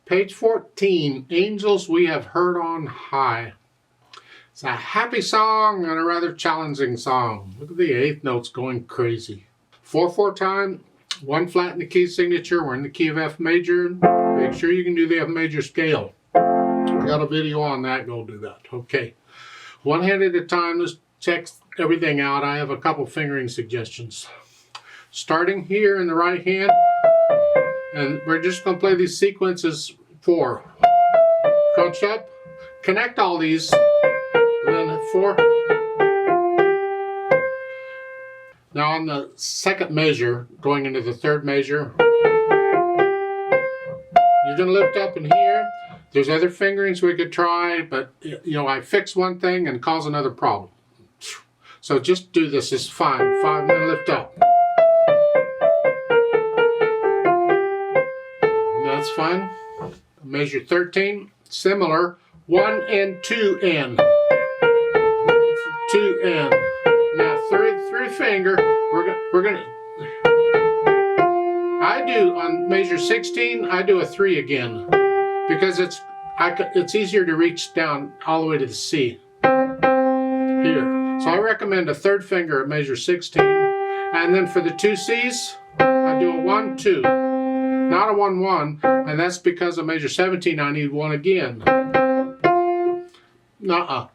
Page 14, Angels We Have Heard on High. It's a happy song and a rather challenging song. Look at the eighth notes going crazy. 4/4 time, 1 flat in the key signature. We're in the key of F major. Make sure you can do the F major scale. I got a video on that, go do that. Okay, one hand at a time. Let's check everything out. I have a couple fingering suggestions. Starting here in the right hand, and we're just going to play these sequences 4. Crunch up, connect all these, then 4. Now on the second measure, going into the third measure, you're going to lift up in here. There's other fingerings we could try, but you know, I fix one thing and cause another problem. So just do this, it's fine. 5, and then lift up. That's fine. Measure 13, similar, 1 and 2 N. 2 N. Now three finger, we're gonna. I do on measure 16. I do a 3 again because it's easier to reach down all the way to the C here. So I recommend a 3rd finger at measure 16, and then for the 2 C's, I do a 1 2. Not a 1 1, and that's because of measure 17 I need 1 again.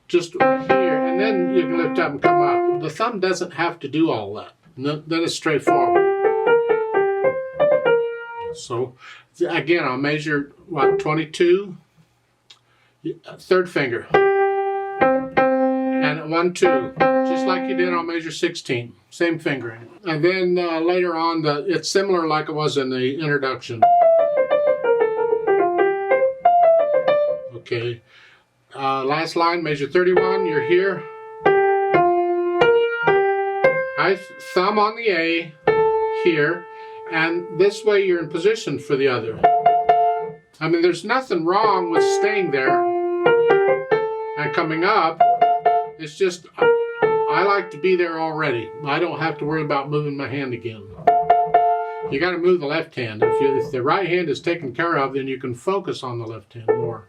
Just here, and then you can lift up and come up. The thumb doesn't have to do all that. That is straightforward. So again, I'll measure 22, 3rd finger, and 1 2, just like you did on measure 16. Same fingering. And then later on, it's similar like it was in the introduction. Okay. Last line, measure 31, you're here. I thumb on the A here, and this way you're in position for the other. I mean, there's nothing wrong with staying there and coming up. It's just, I like to be there already. I don't have to worry about moving my hand again. You got to move the left hand. If the right hand is taken care of, then you can focus on the left hand more.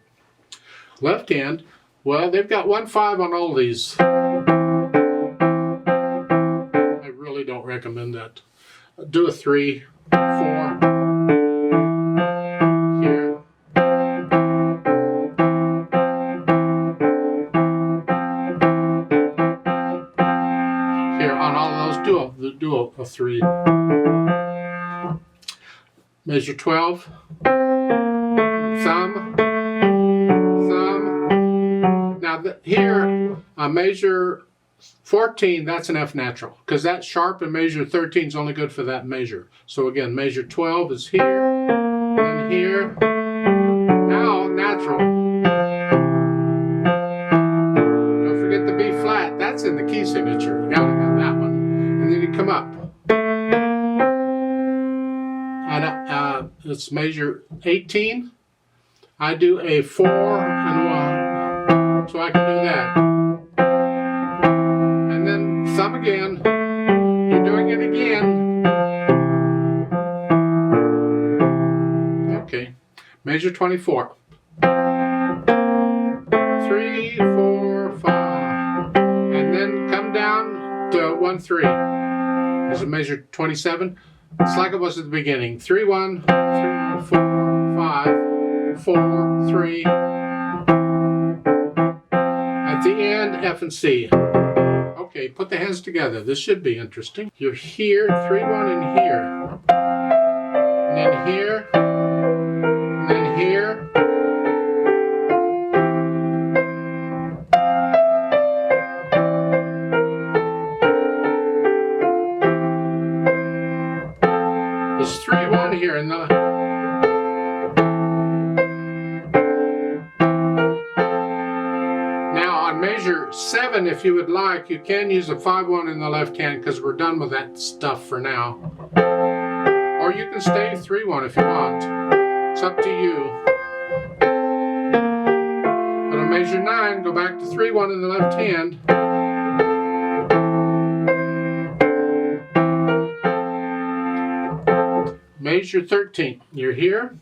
Left hand, well, they've got 1 5 on all these. I really don't recommend that. Do a 3, 4. Here. On all of those, do a 3. Measure 12. Thumb. Now here, measure 14, that's an F natural, because that sharp in measure 13 is only good for that measure. So again, measure 12 is here, and here. Now natural. Don't forget the B flat. That's in the key signature. You gotta have that one. And then you come up. And it's measure 18. I do a 4 and 1, so I can do that. And then thumb again. You're doing it again. Okay. Measure 24. 3, 4, 5. And then come down to 1 3. There's a measure 27. It's like it was at the beginning. 3 1, 3 4 5 4 3. At the end, F and C. Okay, put the hands together. This should be interesting. You're here, 3 1 in here. And then here. And then here. There's 3 1 here in the. Measure 7, if you would like, you can use a 5 1 in the left hand because we're done with that stuff for now. Or you can stay 3 1 if you want. It's up to you. But on measure 9, go back to 3 1 in the left hand. Measure 13. You're here.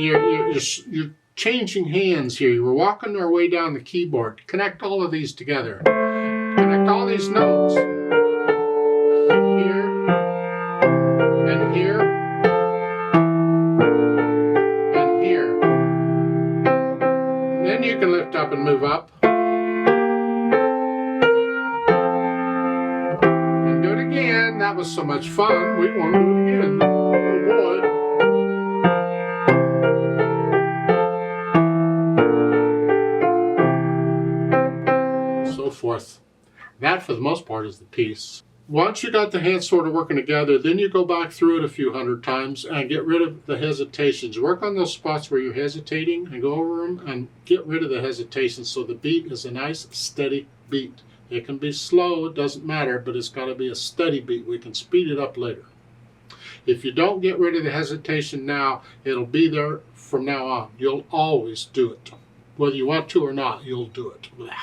you're changing hands here. We're walking our way down the keyboard. Connect all of these together. Connect all these notes here and here and here. And then you can lift up and move up. And do it again. That was so much fun. We want to do it again. Oh boy. Forth. That, for the most part, is the piece. Once you got the hands sort of working together, then you go back through it a few hundred times and get rid of the hesitations. Work on those spots where you're hesitating and go over them and get rid of the hesitations so the beat is a nice, steady beat. It can be slow, it doesn't matter, but it's got to be a steady beat. We can speed it up later. If you don't get rid of the hesitation now, it'll be there from now on. You'll always do it. Whether you want to or not, you'll do it. Blah.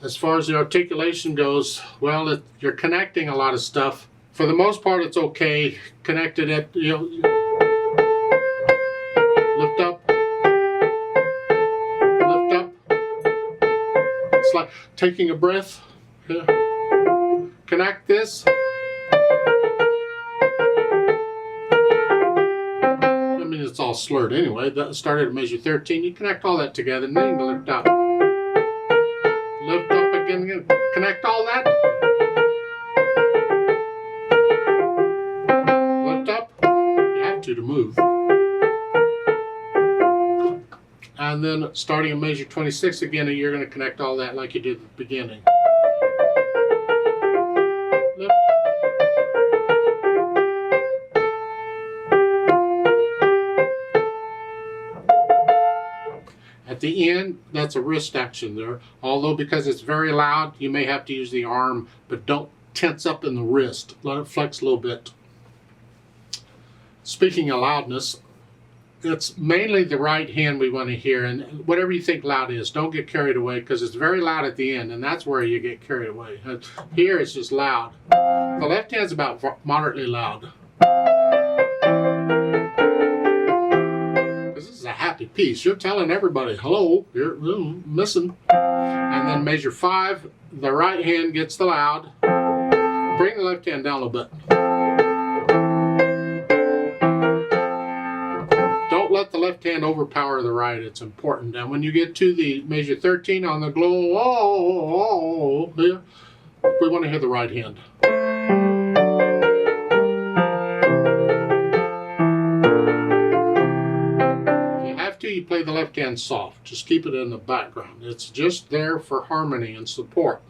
As far as the articulation goes, well, you're connecting a lot of stuff. For the most part, it's okay. Connected at, lift up, lift up. It's like taking a breath. Yeah. Connect this. I mean, it's all slurred anyway. That started at measure 13. You connect all that together, and then you lift up. Lift up again, connect all that. Lift up. You have to move. And then starting at measure 26 again, you're going to connect all that like you did at the beginning. Lift. At the end, that's a wrist action there. Although because it's very loud, you may have to use the arm, but don't tense up in the wrist. Let it flex a little bit. Speaking of loudness, it's mainly the right hand we want to hear, and whatever you think loud is, don't get carried away because it's very loud at the end, and that's where you get carried away. Here it's just loud. The left hand's about moderately loud. A happy piece. You're telling everybody, hello, you're missing. And then measure 5, the right hand gets the loud. Bring the left hand down a little bit. Don't let the left hand overpower the right. It's important. And when you get to the measure 13 on the glow, here, we want to hear the right hand. You play the left hand soft. Just keep it in the background. It's just there for harmony and support.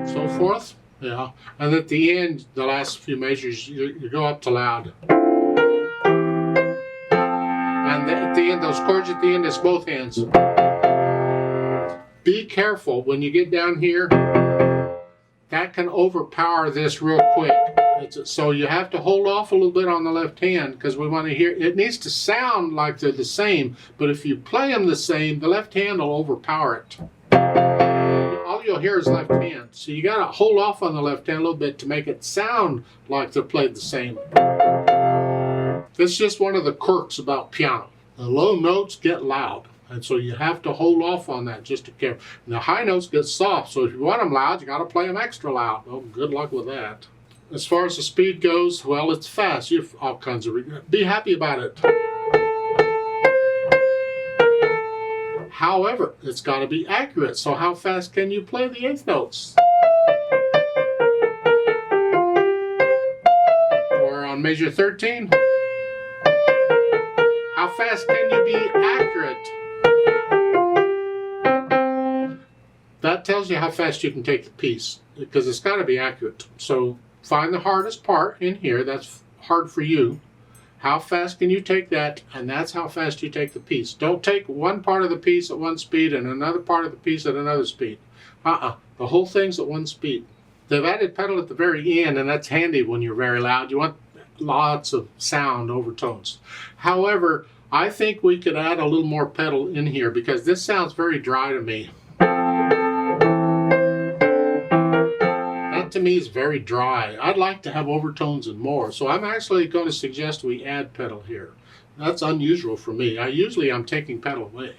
So forth. Yeah. And at the end, the last few measures, you go up to loud. And at the end, those chords at the end, it's both hands. Be careful when you get down here. That can overpower this real quick. So you have to hold off a little bit on the left hand because we want to hear, it needs to sound like they're the same, but if you play them the same, the left hand will overpower it. All you'll hear is left hand. So you got to hold off on the left hand a little bit to make it sound like they're played the same. That's just one of the quirks about piano. The low notes get loud. And so you have to hold off on that just to care. And the high notes get soft, so if you want them loud, you got to play them extra loud. Oh, good luck with that. As far as the speed goes, well, it's fast. You have all kinds of regret. Be happy about it. However, it's got to be accurate. So how fast can you play the eighth notes? Or on measure 13? How fast can you be accurate? That tells you how fast you can take the piece, because it's got to be accurate. So find the hardest part in here. That's hard for you. How fast can you take that? And that's how fast you take the piece. Don't take one part of the piece at one speed and another part of the piece at another speed. The whole thing's at one speed. They've added pedal at the very end, and that's handy when you're very loud. You want lots of sound overtones. However, I think we could add a little more pedal in here because this sounds very dry to me. to me is very dry. I'd like to have overtones and more, so I'm actually going to suggest we add pedal here. That's unusual for me. Usually I'm taking pedal away.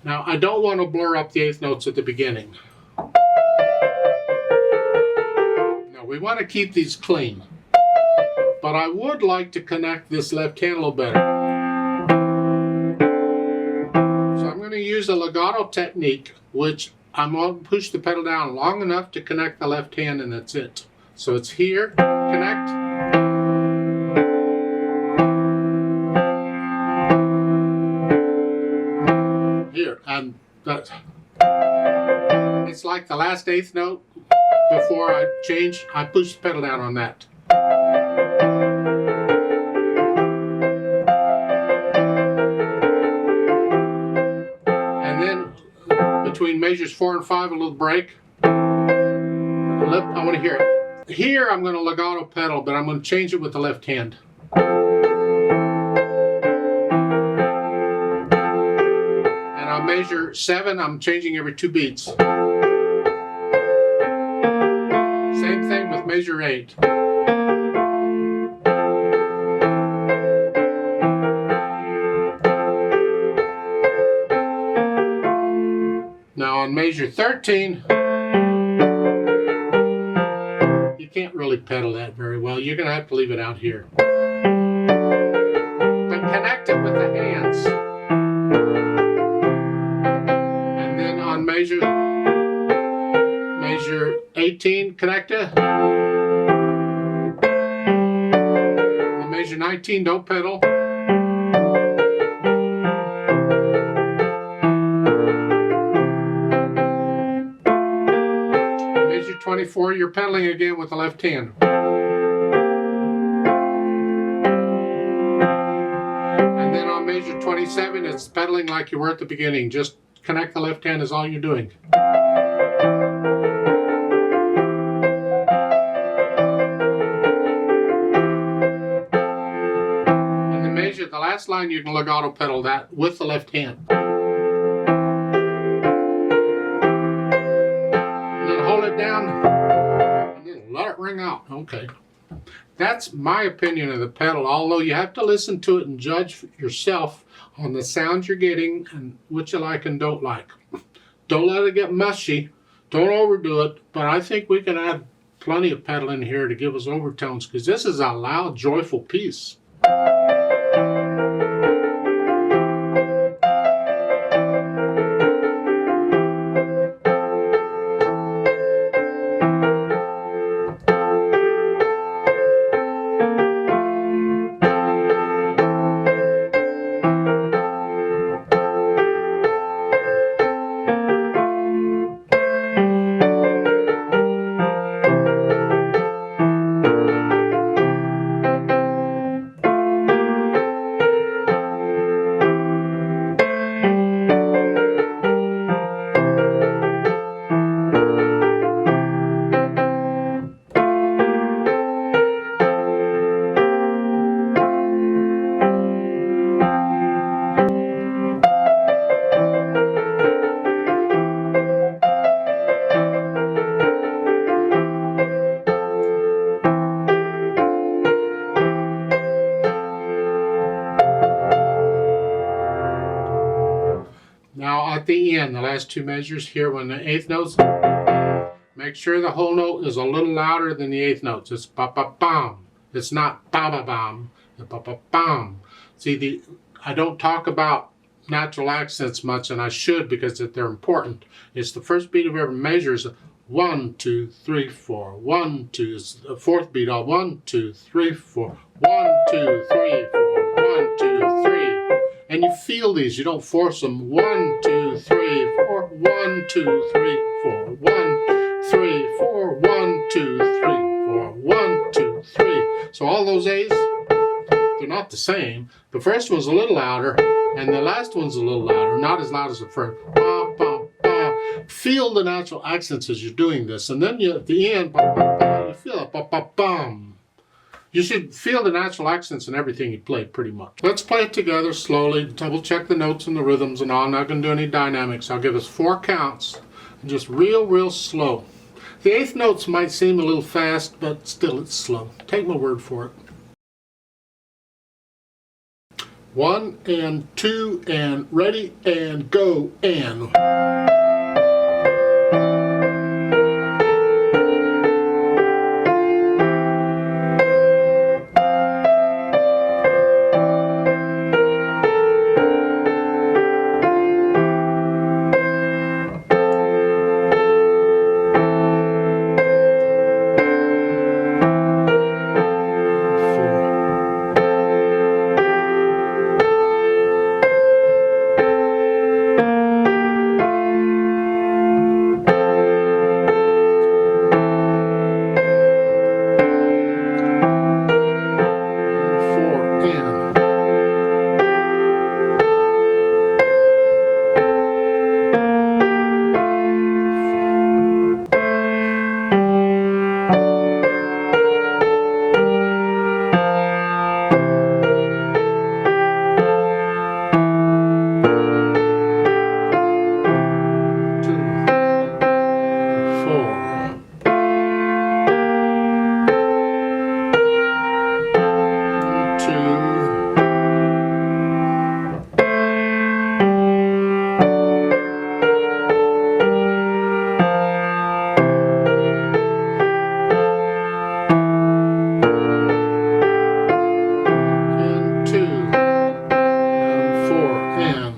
Now, I don't want to blur up the eighth notes at the beginning. Now, we want to keep these clean, but I would like to connect this left hand a little better. So I'm going to use a legato technique, which I'm going to push the pedal down long enough to connect the left hand, and that's it. So it's here, connect. Here, and that's, it's like the last eighth note. Before I change, I push the pedal down on that. And then between measures 4 and 5, a little break. I want to hear it. Here I'm going to legato pedal, but I'm going to change it with the left hand. And on measure 7, I'm changing every 2 beats. Same thing with measure 8. Now on measure 13, you can't really pedal that very well. You're going to have to leave it out here. But connect it with the hands. And then on measure 18, connect it. And measure 19, don't pedal. Measure 24, you're pedaling again with the left hand. And then on measure 27, it's pedaling like you were at the beginning. Just connect the left hand is all you're doing. And the measure, the last line, you can legato pedal that with the left hand. Down and then let it ring out. Okay, that's my opinion of the pedal, although you have to listen to it and judge yourself on the sounds you're getting and what you like and don't like. Don't let it get mushy, don't overdo it, but I think we can add plenty of pedal in here to give us overtones, because this is a loud, joyful piece. Now at the end, the last 2 measures here, when the eighth notes, make sure the whole note is a little louder than the eighth notes. It's ba-ba-bam. It's not ba-ba-bam. It's ba-ba-bam. See, I don't talk about natural accents much, and I should, because they're important. It's the first beat of every measure is 1, 2, 3, 4. 1, 2 is the fourth beat. 1, 2, 3, 4. 1, 2, 3, 4. 1, 2, 3. And you feel these. You don't force them. 1, 2, 3, 4. 1, 2, 3, 4. 1, 3, 4. 1, 2, 3, 4. 1, 2, 3. So all those A's, they're not the same. The first one's a little louder, and the last one's a little louder. Not as loud as the first. Ba, ba, ba. Feel the natural accents as you're doing this, and then at the end, ba, ba, ba, you feel it. Ba, ba, bum. You should feel the natural accents in everything you play, pretty much. Let's play it together slowly, double check the notes and the rhythms and all. I'm not going to do any dynamics. I'll give us 4 counts, and just real slow. The eighth notes might seem a little fast, but still it's slow. Take my word for it. 1 and 2 and ready and go and. And